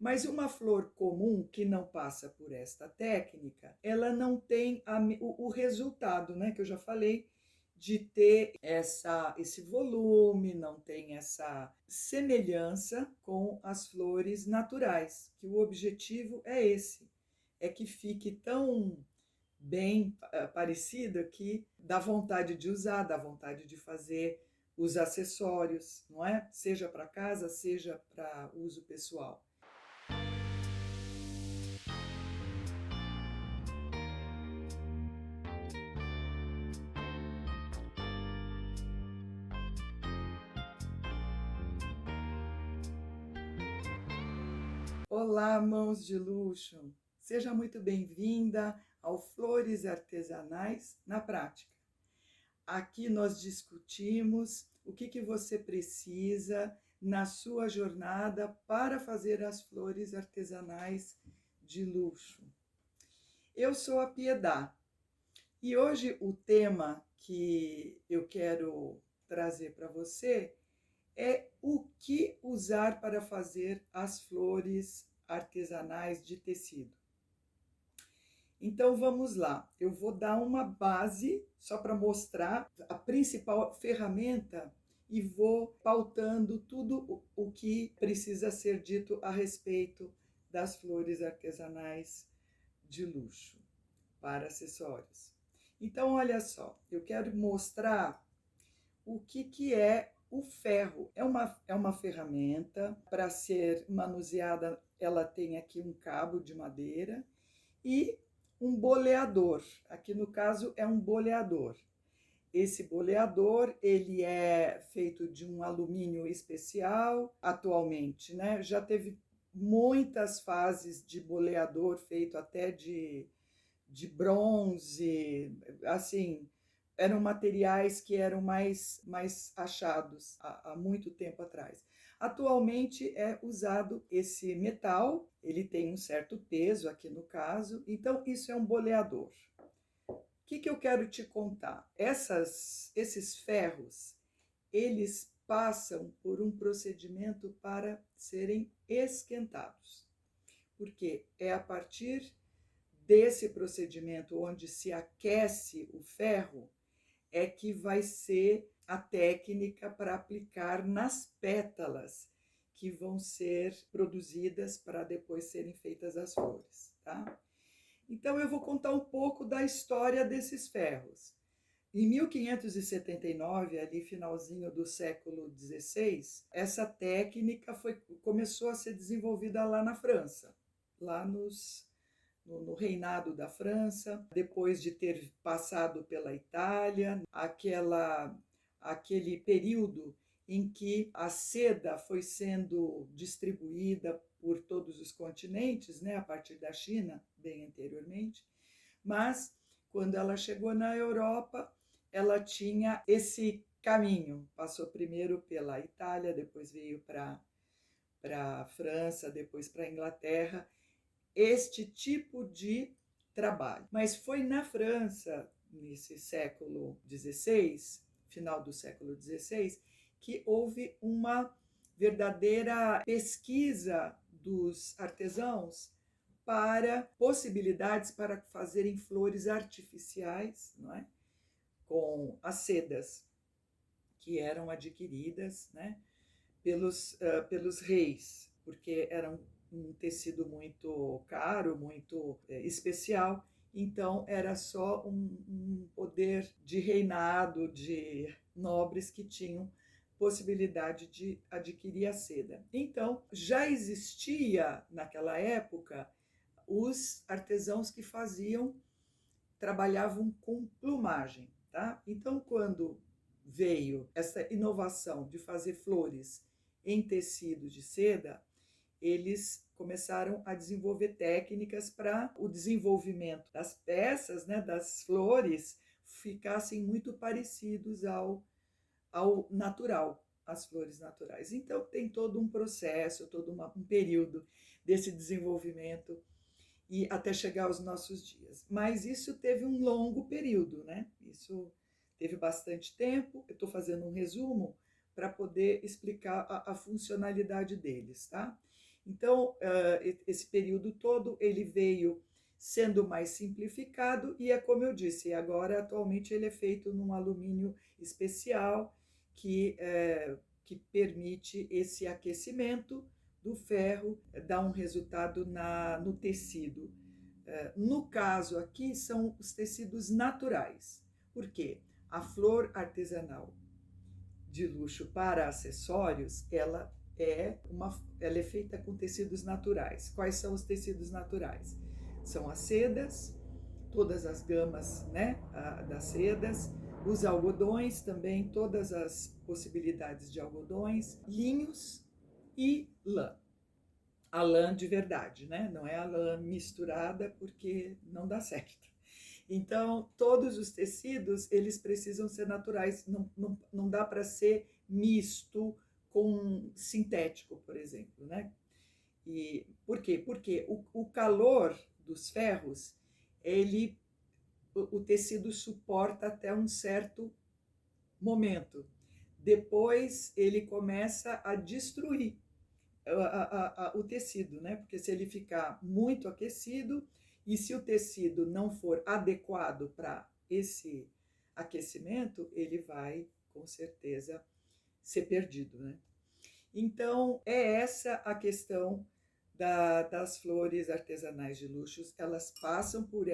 Mas uma flor comum que não passa por esta técnica, ela não tem o resultado, né, que eu já falei, de ter esse volume, não tem essa semelhança com as flores naturais, que o objetivo é esse, é que fique tão bem parecida que dá vontade de usar, dá vontade de fazer os acessórios, não é? Seja para casa, seja para uso pessoal. Olá, mãos de luxo! Seja muito bem-vinda ao Flores Artesanais na Prática. Aqui nós discutimos o que você precisa na sua jornada para fazer as flores artesanais de luxo. Eu sou a Piedade e hoje o tema que eu quero trazer para você é o que usar para fazer as flores artesanais de tecido. Então vamos lá, eu vou dar uma base só para mostrar a principal ferramenta e vou pautando tudo o que precisa ser dito a respeito das flores artesanais de luxo para acessórios. Então olha só, eu quero mostrar o que é o ferro. É uma ferramenta para ser manuseada, ela tem aqui um cabo de madeira e um boleador. Aqui no caso é um boleador. Esse boleador, ele é feito de um alumínio especial atualmente, né? Já teve muitas fases de boleador feito até de bronze, assim, eram materiais que eram mais achados há muito tempo atrás. Atualmente é usado esse metal, ele tem um certo peso aqui no caso, então isso é um boleador. O que eu quero te contar? Esses ferros, eles passam por um procedimento para serem esquentados, porque é a partir desse procedimento onde se aquece o ferro é que vai ser a técnica para aplicar nas pétalas que vão ser produzidas para depois serem feitas as flores, tá? Então eu vou contar um pouco da história desses ferros. Em 1579, ali finalzinho do século XVI, essa técnica começou a ser desenvolvida lá na França, lá no reinado da França, depois de ter passado pela Itália, aquele período em que a seda foi sendo distribuída por todos os continentes, né, a partir da China, bem anteriormente, mas quando ela chegou na Europa, ela tinha esse caminho, passou primeiro pela Itália, depois veio para a França, depois para a Inglaterra, este tipo de trabalho. Mas foi na França, nesse século XVI, final do século XVI, que houve uma verdadeira pesquisa dos artesãos para possibilidades para fazerem flores artificiais, não é? Com as sedas que eram adquiridas, né, pelos reis, porque eram um tecido muito caro, muito especial, então era só um poder de reinado, de nobres que tinham possibilidade de adquirir a seda. Então, já existia naquela época os artesãos que trabalhavam com plumagem, tá? Então, quando veio essa inovação de fazer flores em tecido de seda, eles começaram a desenvolver técnicas para o desenvolvimento das peças, né, das flores, ficassem muito parecidos ao natural, às flores naturais. Então, tem todo um processo, todo um período desse desenvolvimento e até chegar aos nossos dias. Mas isso teve um longo período, né? Isso teve bastante tempo. Eu estou fazendo um resumo para poder explicar a funcionalidade deles, tá? Então, esse período todo ele veio sendo mais simplificado e é como eu disse, agora atualmente ele é feito num alumínio especial que permite esse aquecimento do ferro, dá um resultado no tecido. No caso aqui são os tecidos naturais. Por quê? A flor artesanal de luxo para acessórios, ela é feita com tecidos naturais. Quais são os tecidos naturais? São as sedas, todas as gamas, né, das sedas, os algodões também, todas as possibilidades de algodões, linhos e lã. A lã de verdade, né? Não é a lã misturada porque não dá certo. Então, todos os tecidos, eles precisam ser naturais, não dá para ser misto com sintético, por exemplo, né? E por quê? Porque o calor dos ferros, o tecido suporta até um certo momento. Depois ele começa a destruir o tecido, né? Porque se ele ficar muito aquecido e se o tecido não for adequado para esse aquecimento, ele vai com certeza ser perdido, né? Então é essa a questão das flores artesanais de luxo. Elas passam por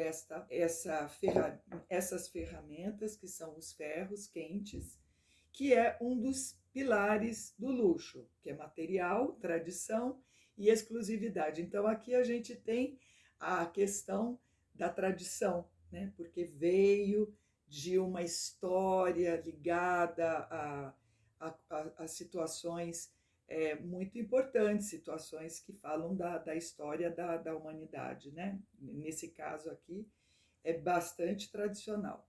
essas ferramentas que são os ferros quentes, que é um dos pilares do luxo, que é material, tradição e exclusividade. Então aqui a gente tem a questão da tradição, né? Porque veio de uma história ligada a situações muito importantes, situações que falam da história da humanidade, né? Nesse caso aqui é bastante tradicional.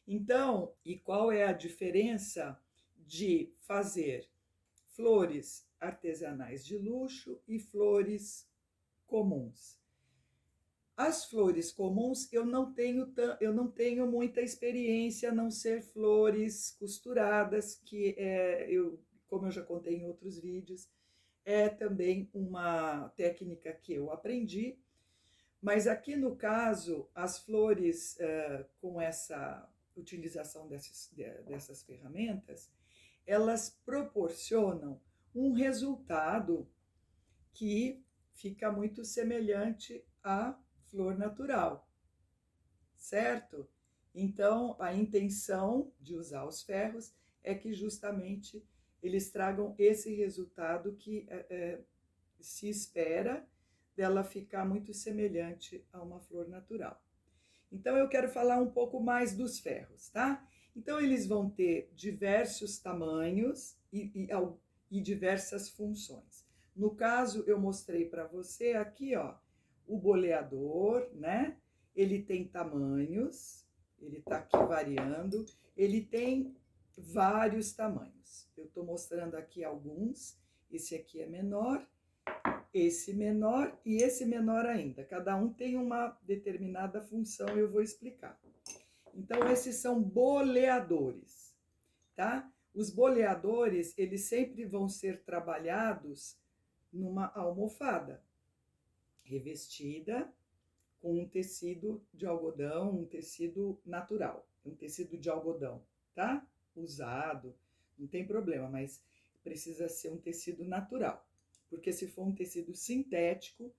Então, e qual é a diferença de fazer flores artesanais de luxo e flores comuns? As flores comuns eu não tenho muita experiência, a não ser flores costuradas, como eu já contei em outros vídeos, é também uma técnica que eu aprendi, mas aqui no caso, as flores com essa utilização dessas ferramentas, elas proporcionam um resultado que fica muito semelhante à flor natural, certo? Então, a intenção de usar os ferros é que justamente eles tragam esse resultado que se espera dela ficar muito semelhante a uma flor natural. Então eu quero falar um pouco mais dos ferros, tá? Então eles vão ter diversos tamanhos e diversas funções. No caso, eu mostrei para você aqui, ó, o boleador, né? Ele tem tamanhos, ele tá aqui variando, ele tem vários tamanhos. Eu tô mostrando aqui alguns, esse aqui é menor, esse menor e esse menor ainda. Cada um tem uma determinada função, eu vou explicar. Então, esses são boleadores, tá? Os boleadores, eles sempre vão ser trabalhados numa almofada, revestida com um tecido de algodão, um tecido natural, um tecido de algodão, tá? Usado, não tem problema, mas precisa ser um tecido natural. Porque se for um tecido sintético,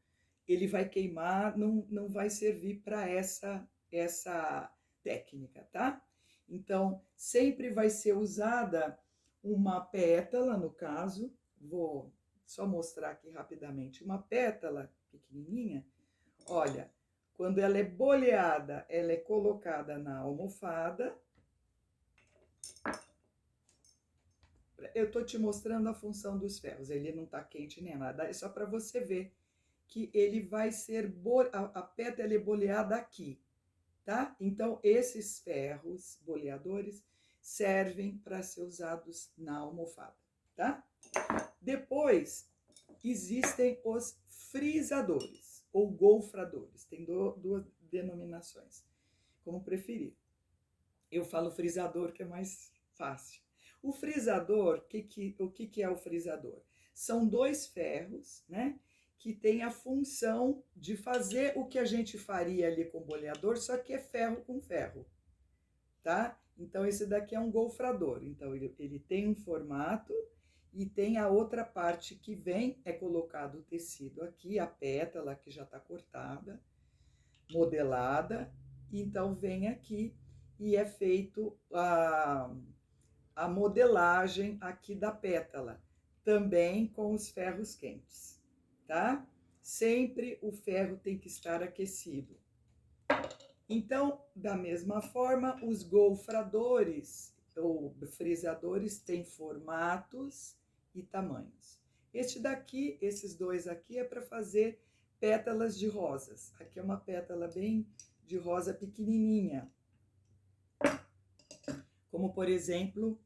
ele vai queimar, não vai servir para essa técnica, tá? Então, sempre vai ser usada uma pétala, no caso, vou só mostrar aqui rapidamente, uma pétala pequenininha. Olha, quando ela é boleada, ela é colocada na almofada. Eu tô te mostrando a função dos ferros, ele não tá quente nem nada, é só para você ver que ele vai ser, a pétala é boleada aqui, tá? Então, esses ferros boleadores servem para ser usados na almofada, tá? Depois, existem os frisadores, ou golfradores, tem duas denominações, como preferir. Eu falo frisador, que é mais fácil. O frisador, o que é o frisador? São dois ferros, né? que tem a função de fazer o que a gente faria ali com o boleador, só que é ferro com ferro, tá? Então, esse daqui é um golfrador. Então, ele tem um formato e tem a outra parte que vem, é colocado o tecido aqui, a pétala que já está cortada, modelada. Então, vem aqui e é feito a modelagem aqui da pétala, também com os ferros quentes, tá? Sempre o ferro tem que estar aquecido. Então, da mesma forma, os golfradores ou frisadores têm formatos e tamanhos. Este daqui, esses dois aqui, é para fazer pétalas de rosas. Aqui é uma pétala bem de rosa pequenininha. Como, por exemplo,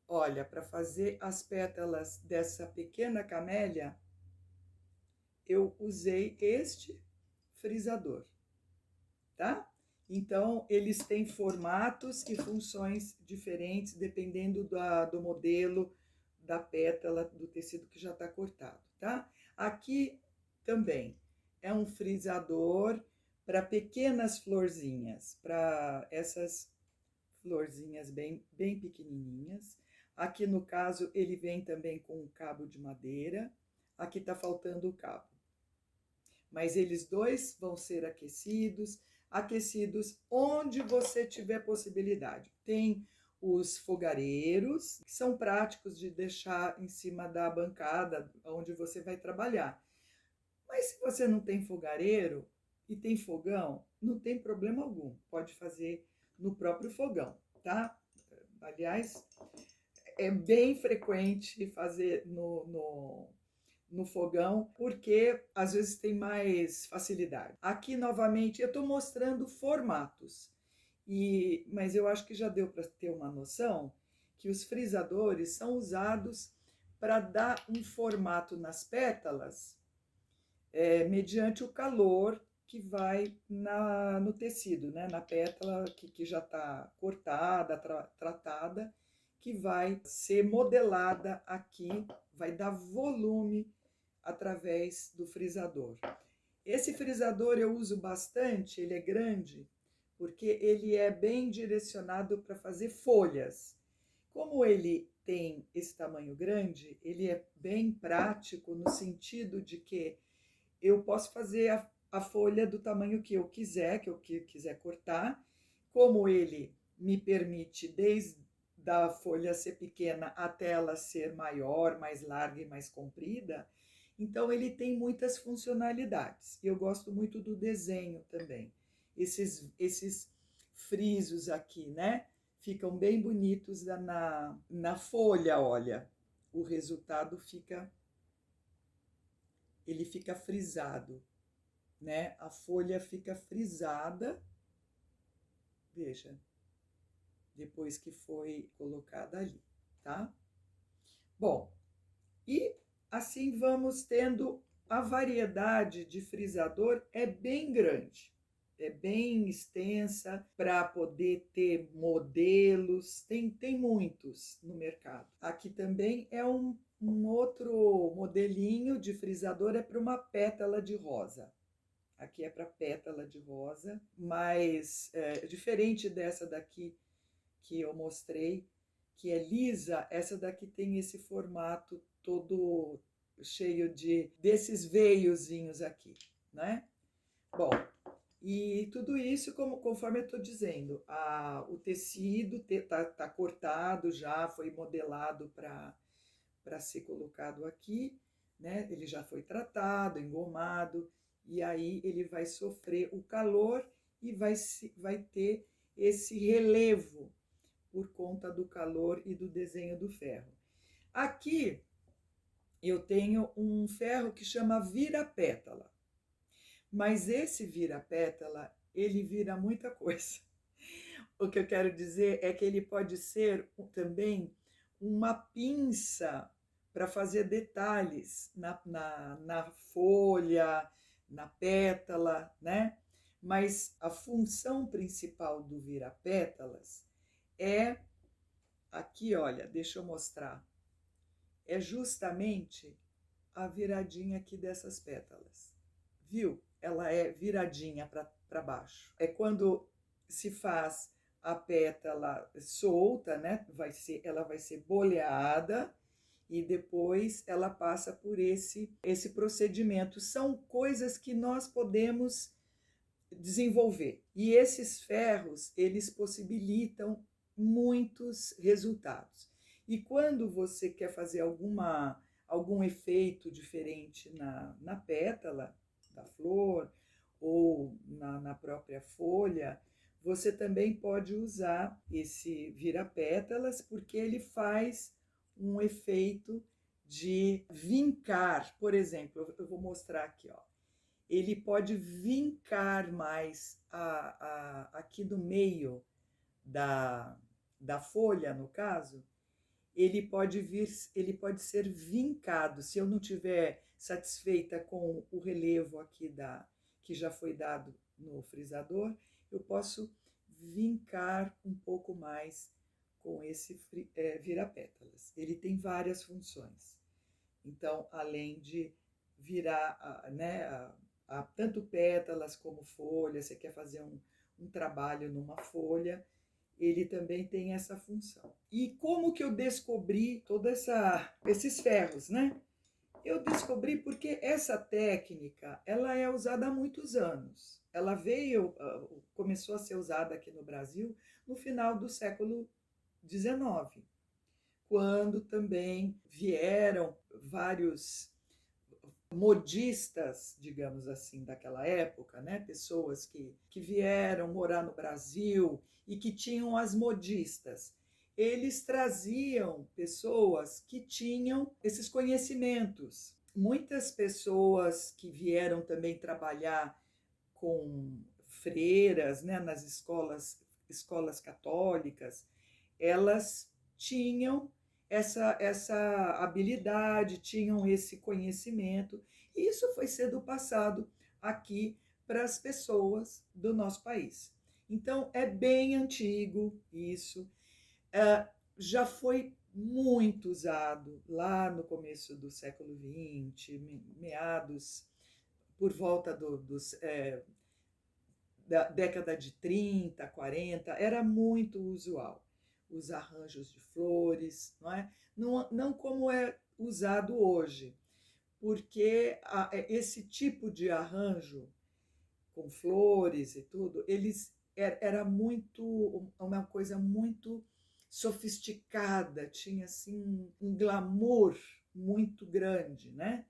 olha, para fazer as pétalas dessa pequena camélia, eu usei este frisador, tá? Então, eles têm formatos e funções diferentes, dependendo do modelo, da pétala, do tecido que já está cortado, tá? Aqui também é um frisador para pequenas florzinhas, para essas florzinhas bem pequenininhas. Aqui, no caso, ele vem também com um cabo de madeira. Aqui está faltando o cabo. Mas eles dois vão ser aquecidos onde você tiver possibilidade. Tem os fogareiros, que são práticos de deixar em cima da bancada onde você vai trabalhar. Mas se você não tem fogareiro e tem fogão, não tem problema algum. Pode fazer no próprio fogão, tá? Aliás, é bem frequente fazer no fogão, porque às vezes tem mais facilidade. Aqui, novamente, eu estou mostrando formatos, mas eu acho que já deu para ter uma noção que os frisadores são usados para dar um formato nas pétalas, mediante o calor que vai no tecido, né? Na pétala que já está cortada, tratada, que vai ser modelada aqui, vai dar volume através do frisador. Esse frisador eu uso bastante, ele é grande, porque ele é bem direcionado para fazer folhas. Como ele tem esse tamanho grande, ele é bem prático no sentido de que eu posso fazer a folha do tamanho que eu quiser cortar. Como ele me permite desde a folha ser pequena até ela ser maior, mais larga e mais comprida, então ele tem muitas funcionalidades. Eu gosto muito do desenho também. Esses frisos aqui, né? Ficam bem bonitos na folha, olha. O resultado ele fica frisado, né? A folha fica frisada, veja, depois que foi colocada ali, tá? Bom, e assim vamos tendo a variedade de frisador é bem grande, é bem extensa para poder ter modelos, tem muitos no mercado. Aqui também é um outro modelinho de frisador, é para uma pétala de rosa. Aqui é para pétala de rosa, mas diferente dessa daqui que eu mostrei, que é lisa, essa daqui tem esse formato todo cheio desses veiozinhos aqui, né? Bom, e tudo isso, conforme eu estou dizendo, o tecido tá cortado já, foi modelado para ser colocado aqui, né? Ele já foi tratado, engomado, e aí ele vai sofrer o calor e vai ter esse relevo por conta do calor e do desenho do ferro. Aqui eu tenho um ferro que chama vira-pétala, mas esse vira-pétala, ele vira muita coisa. O que eu quero dizer é que ele pode ser também uma pinça para fazer detalhes na folha, na pétala, né? Mas a função principal do vira-pétalas é, aqui olha, deixa eu mostrar, é justamente a viradinha aqui dessas pétalas. Viu? Ela é viradinha para baixo. É quando se faz a pétala solta, né? Ela vai ser boleada e depois ela passa por esse procedimento. São coisas que nós podemos desenvolver. E esses ferros, eles possibilitam muitos resultados. E quando você quer fazer algum efeito diferente na pétala da flor ou na própria folha, você também pode usar esse vira-pétalas, porque ele faz um efeito de vincar. Por exemplo, eu vou mostrar aqui, ó. Ele pode vincar mais aqui do meio da folha, no caso, ele pode ser vincado. Se eu não estiver satisfeita com o relevo aqui que já foi dado no frisador, eu posso vincar um pouco mais com esse vira-pétalas. Ele tem várias funções. Então, além de virar, né, tanto pétalas como folha, você quer fazer um trabalho numa folha, ele também tem essa função. E como que eu descobri todos esses ferros, né? Eu descobri porque essa técnica, ela é usada há muitos anos. Ela começou a ser usada aqui no Brasil no final do século XIX, quando também vieram vários modistas, digamos assim, daquela época, né? Pessoas que vieram morar no Brasil e que tinham as modistas. Eles traziam pessoas que tinham esses conhecimentos. Muitas pessoas que vieram também trabalhar com freiras, né, nas escolas católicas, elas tinham essa habilidade, tinham esse conhecimento, e isso foi sendo passado aqui para as pessoas do nosso país. Então, é bem antigo isso, já foi muito usado lá no começo do século XX, meados, por volta da década de 30, 40, era muito usual os arranjos de flores, não é? Não como é usado hoje, porque esse tipo de arranjo com flores e tudo, era uma coisa muito sofisticada, tinha assim um glamour muito grande, né?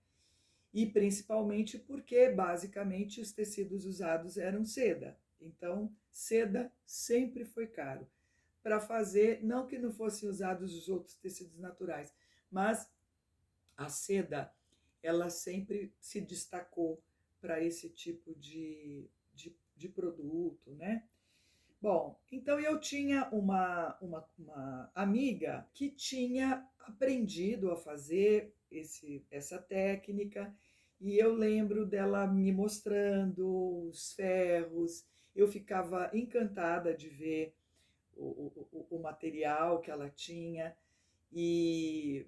E principalmente porque basicamente os tecidos usados eram seda. Então, seda sempre foi caro para fazer, não que não fossem usados os outros tecidos naturais, mas a seda, ela sempre se destacou para esse tipo de produto, né? Bom, então eu tinha uma amiga que tinha aprendido a fazer essa técnica, e eu lembro dela me mostrando os ferros, eu ficava encantada de ver o material que ela tinha, e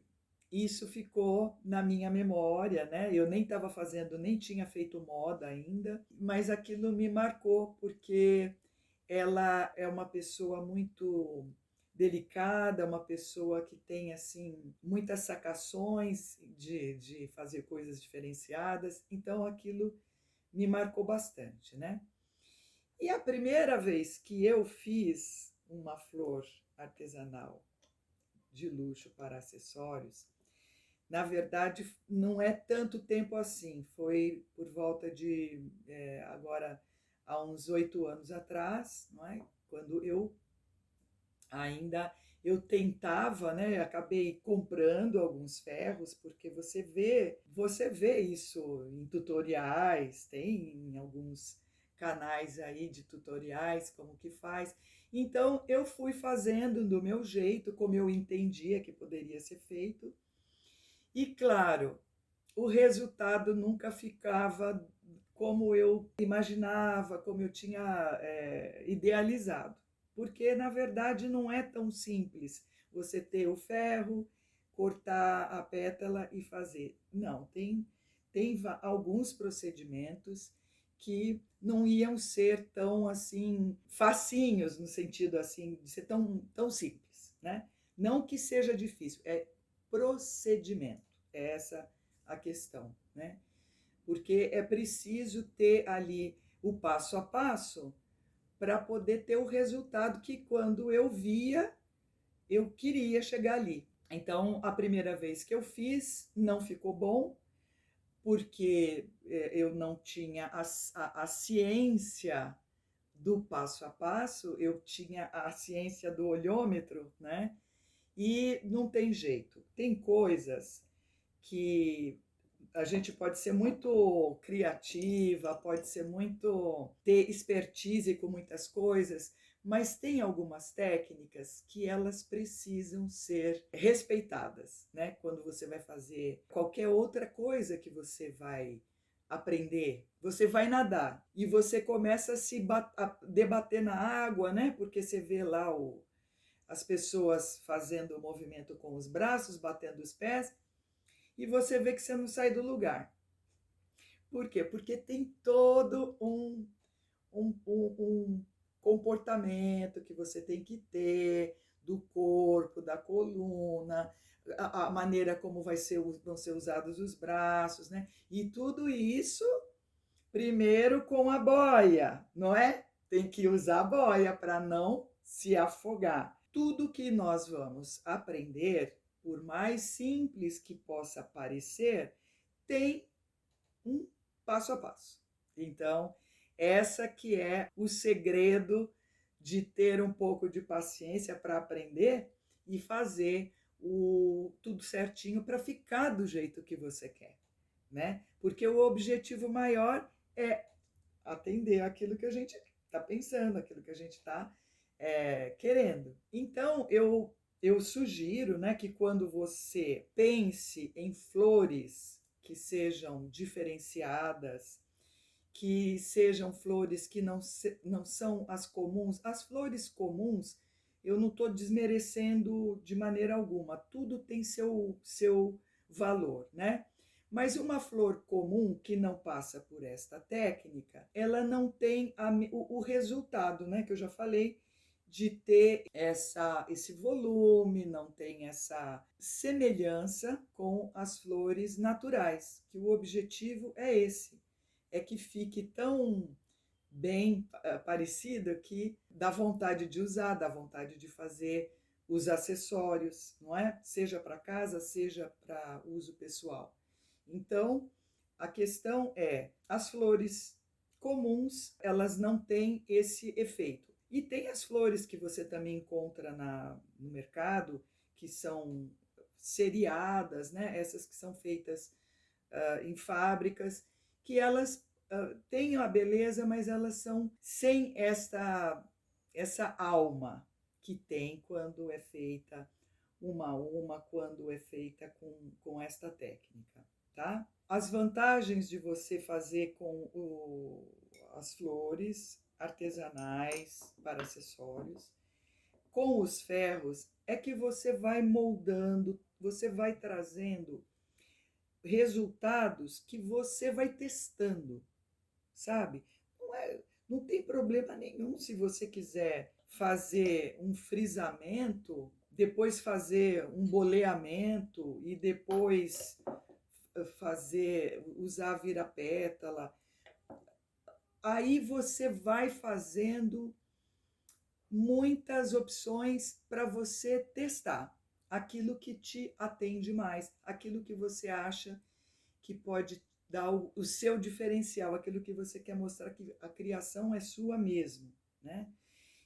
isso ficou na minha memória, né? Eu nem tinha feito moda ainda, mas aquilo me marcou, porque ela é uma pessoa muito delicada, uma pessoa que tem assim muitas sacações de fazer coisas diferenciadas, então aquilo me marcou bastante, né? E a primeira vez que eu fiz uma flor artesanal de luxo para acessórios, na verdade, não é tanto tempo assim, foi por volta de, agora, há uns 8 anos atrás, não é? Quando eu tentava, né? Acabei comprando alguns ferros, porque você vê isso em tutoriais, tem em alguns canais aí de tutoriais como que faz. Então eu fui fazendo do meu jeito, como eu entendia que poderia ser feito. E claro, o resultado nunca ficava como eu imaginava, como eu tinha idealizado. Porque, na verdade, não é tão simples você ter o ferro cortar a pétala e fazer. Não, tem alguns procedimentos que não iam ser tão assim facinhos, no sentido assim de ser tão simples, né? Não que seja difícil, é procedimento, é essa a questão, né? Porque é preciso ter ali o passo a passo para poder ter o resultado que quando eu via, eu queria chegar ali. Então, a primeira vez que eu fiz, não ficou bom, porque eu não tinha a ciência do passo a passo, eu tinha a ciência do olhômetro, né? E não tem jeito. Tem coisas que a gente pode ser muito criativa, pode ser muito ter expertise com muitas coisas, mas tem algumas técnicas que elas precisam ser respeitadas, né? Quando você vai fazer qualquer outra coisa que você vai aprender, você vai nadar e você começa a debater na água, né? Porque você vê lá as pessoas fazendo o movimento com os braços, batendo os pés, e você vê que você não sai do lugar. Por quê? Porque tem todo um comportamento que você tem que ter do corpo, da coluna, a maneira como vão ser usados os braços, né? E tudo isso, primeiro com a boia, não é? Tem que usar a boia para não se afogar. Tudo que nós vamos aprender, por mais simples que possa parecer, tem um passo a passo. Então, essa que é o segredo de ter um pouco de paciência para aprender e fazer tudo certinho para ficar do jeito que você quer, né? Porque o objetivo maior é atender aquilo que a gente está pensando, aquilo que a gente está querendo. Então, eu sugiro, né, que quando você pense em flores que sejam diferenciadas, que sejam flores que não são as comuns. As flores comuns, eu não estou desmerecendo de maneira alguma, tudo tem seu valor, né? Mas uma flor comum que não passa por esta técnica, ela não tem o resultado, né? Que eu já falei, de ter esse volume, não tem essa semelhança com as flores naturais, que o objetivo é esse, é que fique tão bem parecida que dá vontade de usar, dá vontade de fazer os acessórios, não é? Seja para casa, seja para uso pessoal. Então, a questão é, as flores comuns, elas não têm esse efeito. E tem as flores que você também encontra no mercado, que são seriadas, né? Essas que são feitas em fábricas, que elas têm a beleza, mas elas são sem essa alma que tem quando é feita uma a uma, quando é feita com esta técnica, tá? As vantagens de você fazer com as flores artesanais para acessórios, com os ferros, é que você vai moldando, você vai trazendo resultados que você vai testando, sabe? Não tem problema nenhum se você quiser fazer um frisamento, depois fazer um boleamento e depois usar vira-pétala. Aí você vai fazendo muitas opções para você testar aquilo que te atende mais, aquilo que você acha que pode dar o seu diferencial, aquilo que você quer mostrar que a criação é sua mesmo, né?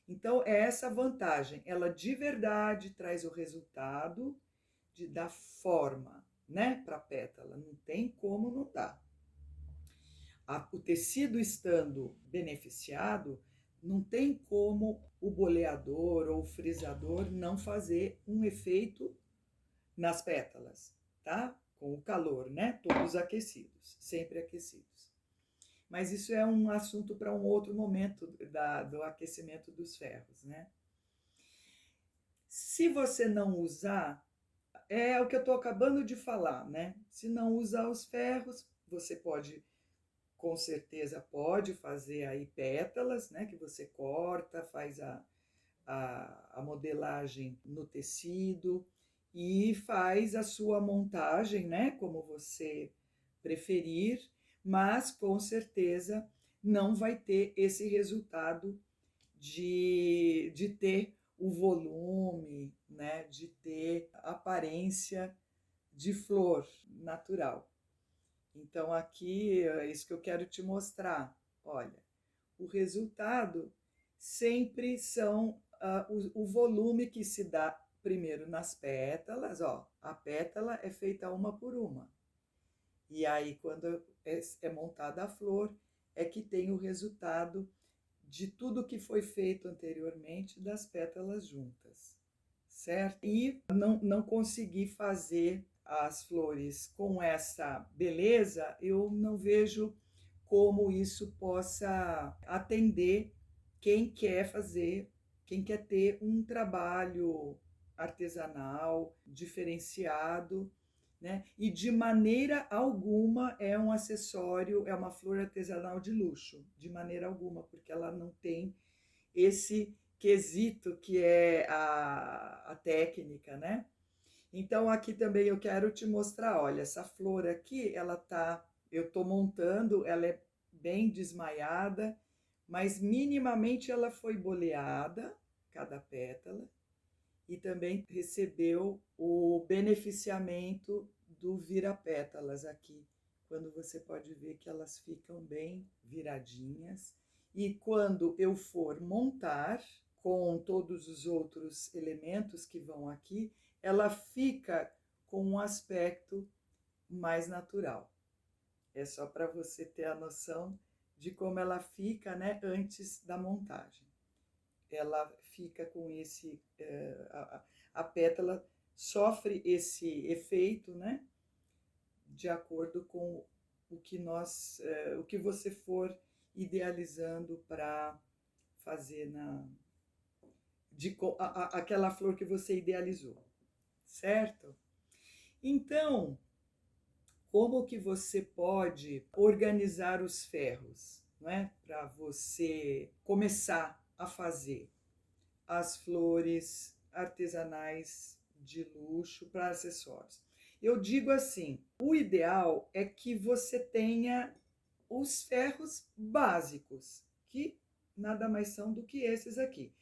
Então, é essa vantagem, ela de verdade traz o resultado da forma, né, para a pétala, não tem como não dar. O tecido estando beneficiado, não tem como o boleador ou o frisador não fazer um efeito nas pétalas, tá? Com o calor, né? Todos aquecidos, sempre aquecidos. Mas isso é um assunto para um outro momento do aquecimento dos ferros, né? Se você não usar é o que eu estou acabando de falar, né? Se não usar os ferros, você pode, com certeza pode fazer aí pétalas, né? Que você corta, faz a modelagem no tecido e faz a sua montagem, né? Como você preferir, mas com certeza não vai ter esse resultado de ter o volume, né, de ter aparência de flor natural. Então aqui é isso que eu quero te mostrar. Olha, o resultado sempre são o volume que se dá primeiro nas pétalas, ó. A pétala é feita uma por uma. E aí, quando é montada a flor, é que tem o resultado de tudo que foi feito anteriormente das pétalas juntas, certo? E não consegui fazer as flores com essa beleza, eu não vejo como isso possa atender quem quer fazer, quem quer ter um trabalho artesanal, diferenciado, né? E de maneira alguma é um acessório, é uma flor artesanal de luxo, de maneira alguma, porque ela não tem esse quesito que é a técnica, né? Então aqui também eu quero te mostrar, olha, essa flor aqui, eu tô montando, ela é bem desmaiada, mas minimamente ela foi boleada, cada pétala, e também recebeu o beneficiamento do vira-pétalas aqui, quando você pode ver que elas ficam bem viradinhas. E quando eu for montar com todos os outros elementos que vão aqui, ela fica com um aspecto mais natural. É só para você ter a noção de como ela fica, né, antes da montagem. Ela fica com esse, a pétala sofre esse efeito, né, de acordo com o que você for idealizando para fazer aquela flor que você idealizou, certo? Então, como que você pode organizar os ferros, não é? Para você começar a fazer as flores artesanais de luxo para acessórios. Eu digo assim, o ideal é que você tenha os ferros básicos, que nada mais são do que esses aqui.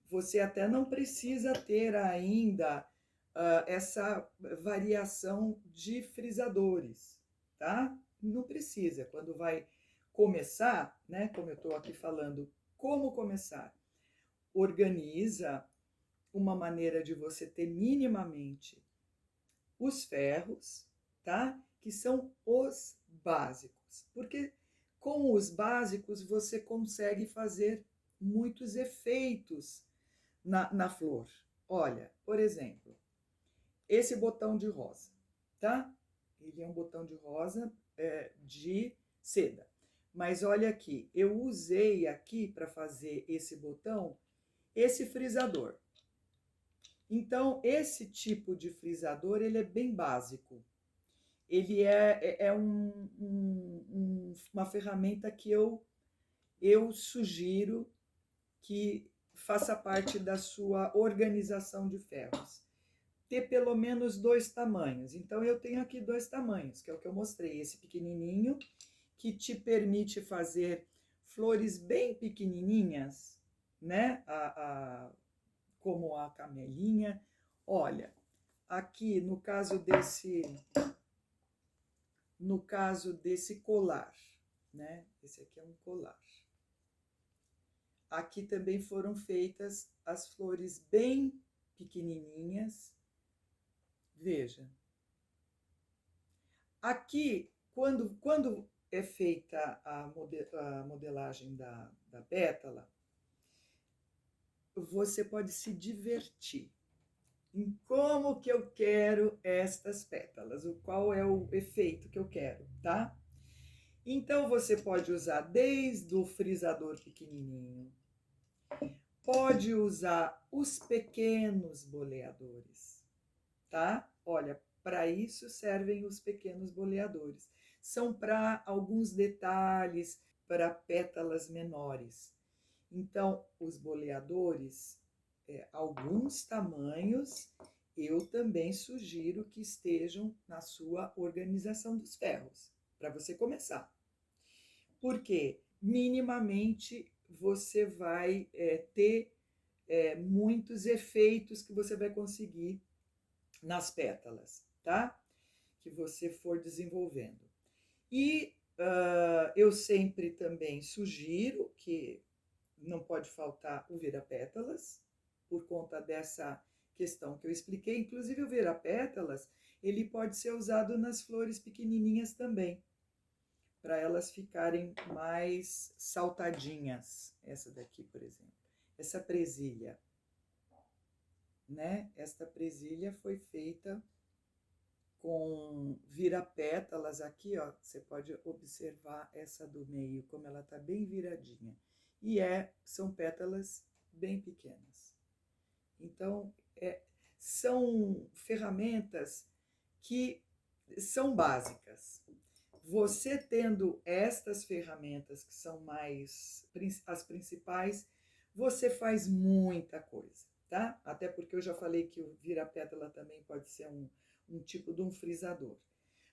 Você até não precisa ter ainda essa variação de frisadores, tá? Não precisa. Quando vai começar, né? Como eu estou aqui falando, como começar? Organiza uma maneira de você ter minimamente os ferros, tá? Que são os básicos. Porque com os básicos você consegue fazer muitos efeitos na flor. Olha, por exemplo, esse botão de rosa, tá? Ele é um botão de rosa de seda. Mas olha aqui, eu usei aqui para fazer esse botão, esse frisador. Então, esse tipo de frisador, ele é bem básico. Ele é uma ferramenta que eu sugiro que faça parte da sua organização de ferros. Ter pelo menos 2 tamanhos. Então, eu tenho aqui 2 tamanhos, que é o que eu mostrei. Esse pequenininho, que te permite fazer flores bem pequenininhas, né? Como a camelinha. Olha, aqui no caso desse colar, né? Esse aqui é um colar. Aqui também foram feitas as flores bem pequenininhas. Veja. Aqui, quando é feita a modelagem da pétala, você pode se divertir em como que eu quero estas pétalas, qual é o efeito que eu quero, tá? Então, você pode usar desde o frisador pequenininho, pode usar os pequenos boleadores, tá? Olha, para isso servem os pequenos boleadores. São para alguns detalhes, para pétalas menores. Então, os boleadores, alguns tamanhos, eu também sugiro que estejam na sua organização dos ferros, para você começar. Porque minimamente você vai ter muitos efeitos que você vai conseguir nas pétalas, tá? Que você for desenvolvendo. E eu sempre também sugiro que não pode faltar o vira-pétalas, por conta dessa questão que eu expliquei. Inclusive o vira-pétalas, ele pode ser usado nas flores pequenininhas também, para elas ficarem mais saltadinhas. Essa daqui, por exemplo. Essa presilha, né? Esta presilha foi feita com vira-pétalas aqui, ó. Você pode observar essa do meio, como ela tá bem viradinha. E são pétalas bem pequenas. Então, são ferramentas que são básicas. Você tendo estas ferramentas que são as principais, você faz muita coisa, tá? Até porque eu já falei que o vira-pétala também pode ser um tipo de um frisador.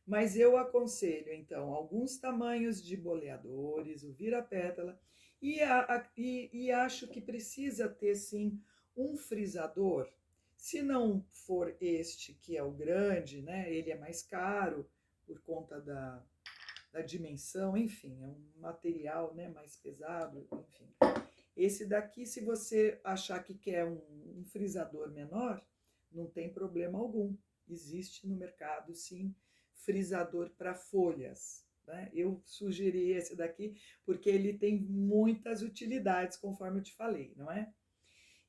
Mas eu aconselho, então, alguns tamanhos de boleadores, o vira-pétala, e acho que precisa ter, sim, um frisador. Se não for este, que é o grande, né? Ele é mais caro por conta da dimensão, enfim, é um material, né, mais pesado, enfim. Esse daqui, se você achar que quer um frisador menor, não tem problema algum. Existe no mercado, sim, frisador para folhas, né? Eu sugeri esse daqui porque ele tem muitas utilidades, conforme eu te falei, não é?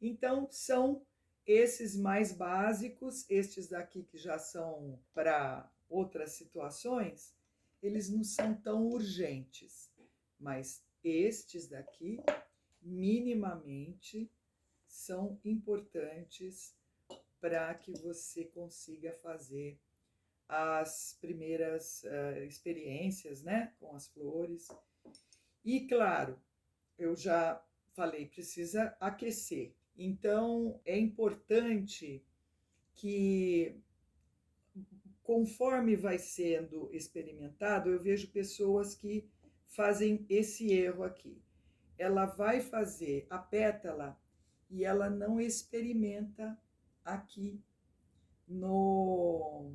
Então, são esses mais básicos, estes daqui que já são para outras situações, eles não são tão urgentes, mas estes daqui, minimamente, são importantes para que você consiga fazer as primeiras experiências, né, com as flores. E, claro, eu já falei, precisa aquecer. Então, é importante que, conforme vai sendo experimentado, eu vejo pessoas que fazem esse erro aqui. Ela vai fazer a pétala e ela não experimenta aqui no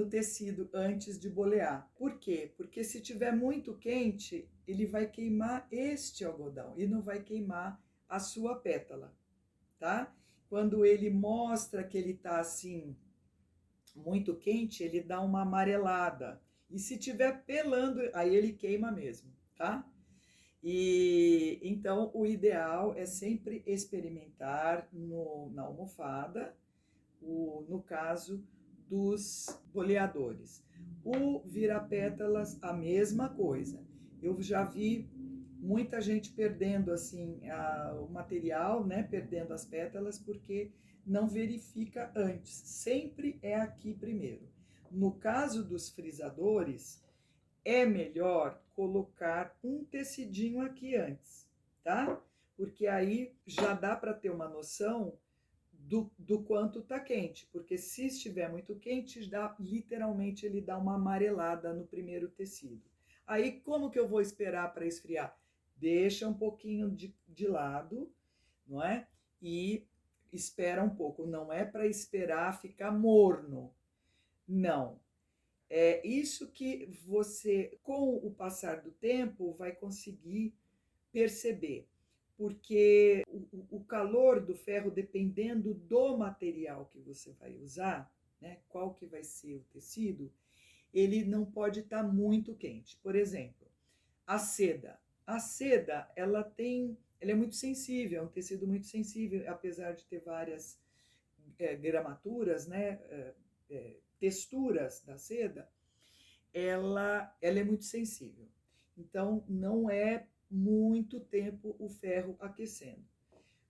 tecido antes de bolear. Por quê? Porque se tiver muito quente, ele vai queimar este algodão e não vai queimar a sua pétala, tá? Quando ele mostra que ele tá assim muito quente, ele dá uma amarelada. E se tiver pelando, aí ele queima mesmo, tá? E então o ideal é sempre experimentar na almofada, no caso dos boleadores. O vira-pétalas, a mesma coisa. Eu já vi muita gente perdendo assim o material, né, perdendo as pétalas porque não verifica antes. Sempre é aqui primeiro. No caso dos frisadores, é melhor colocar um tecidinho aqui antes, tá? Porque aí já dá para ter uma noção do quanto tá quente, porque se estiver muito quente, literalmente ele dá uma amarelada no primeiro tecido. Aí como que eu vou esperar para esfriar? Deixa um pouquinho de lado, não é? E espera um pouco. Não é para esperar ficar morno, não. É isso que você, com o passar do tempo, vai conseguir perceber, porque o calor do ferro, dependendo do material que você vai usar, né, qual que vai ser o tecido, ele não pode estar muito quente. Por exemplo, a seda. A seda, ela é muito sensível, é um tecido muito sensível, apesar de ter várias gramaturas, né, texturas da seda, ela é muito sensível. Então, não é muito tempo o ferro aquecendo.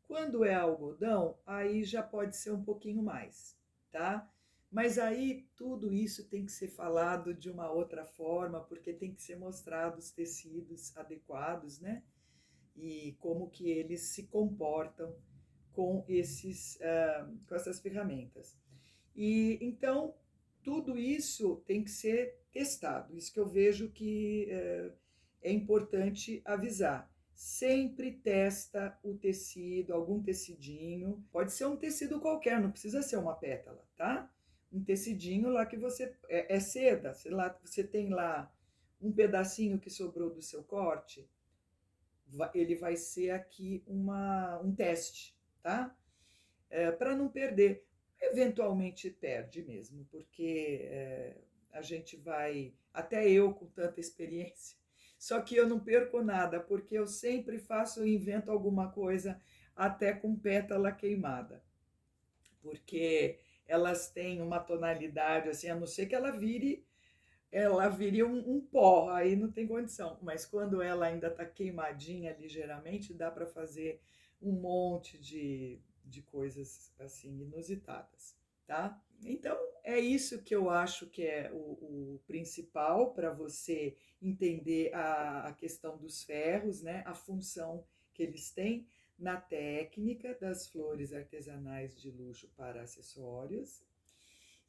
Quando é algodão, aí já pode ser um pouquinho mais, tá? Mas aí tudo isso tem que ser falado de uma outra forma, porque tem que ser mostrado os tecidos adequados, né? E como que eles se comportam com com essas ferramentas. E então tudo isso tem que ser testado. Isso que eu vejo que é importante avisar. Sempre testa o tecido, algum tecidinho. Pode ser um tecido qualquer, não precisa ser uma pétala, tá? Um tecidinho lá que você é seda, sei lá, você tem lá um pedacinho que sobrou do seu corte, ele vai ser aqui um teste, tá? Para não perder. Eventualmente perde mesmo, porque a gente vai, até eu com tanta experiência, só que eu não perco nada, porque eu sempre faço, eu invento alguma coisa até com pétala queimada, porque elas têm uma tonalidade assim, a não ser que ela vire um pó, aí não tem condição. Mas quando ela ainda está queimadinha ligeiramente, dá para fazer um monte de coisas assim inusitadas, tá? Então é isso que eu acho que é o principal para você entender a questão dos ferros, né? A função que eles têm na técnica das flores artesanais de luxo para acessórios.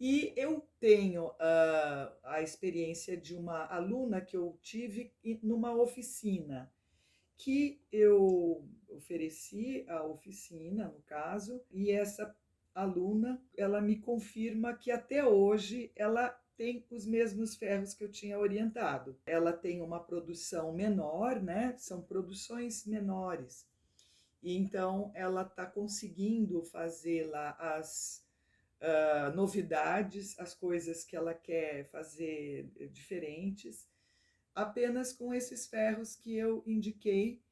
E eu tenho a experiência de uma aluna que eu tive numa oficina, que eu ofereci a oficina, no caso, e essa aluna, ela me confirma que até hoje ela tem os mesmos ferros que eu tinha orientado. Ela tem uma produção menor, né? São produções menores. E então ela está conseguindo fazer lá as novidades, as coisas que ela quer fazer diferentes, apenas com esses ferros que eu indiquei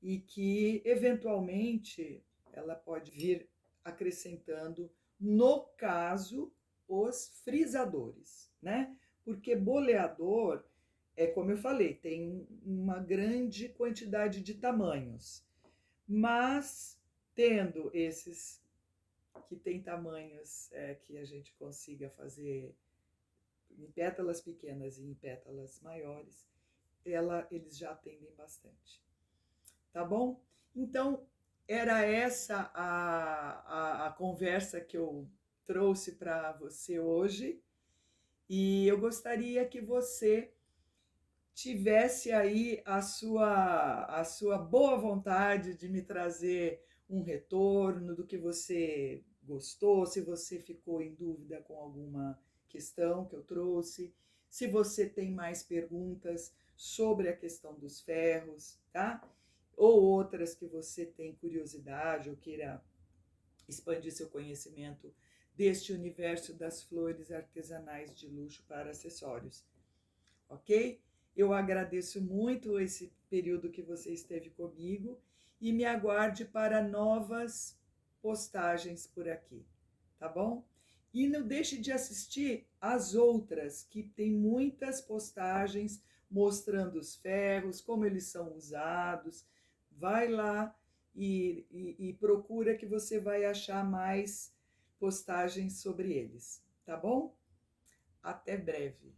e que, eventualmente, ela pode vir acrescentando, no caso, os frisadores, né? Porque boleador, como eu falei, tem uma grande quantidade de tamanhos, mas tendo esses que tem tamanhos que a gente consiga fazer em pétalas pequenas e em pétalas maiores, eles já atendem bastante. Tá bom? Então, era essa a conversa que eu trouxe para você hoje, e eu gostaria que você tivesse aí a sua boa vontade de me trazer um retorno do que você gostou, se você ficou em dúvida com alguma questão que eu trouxe, se você tem mais perguntas sobre a questão dos ferros, tá? Ou outras que você tem curiosidade ou queira expandir seu conhecimento deste universo das flores artesanais de luxo para acessórios, ok? Eu agradeço muito esse período que você esteve comigo e me aguarde para novas postagens por aqui, tá bom? E não deixe de assistir as outras, que tem muitas postagens mostrando os ferros, como eles são usados. Vai lá e procura que você vai achar mais postagens sobre eles, tá bom? Até breve.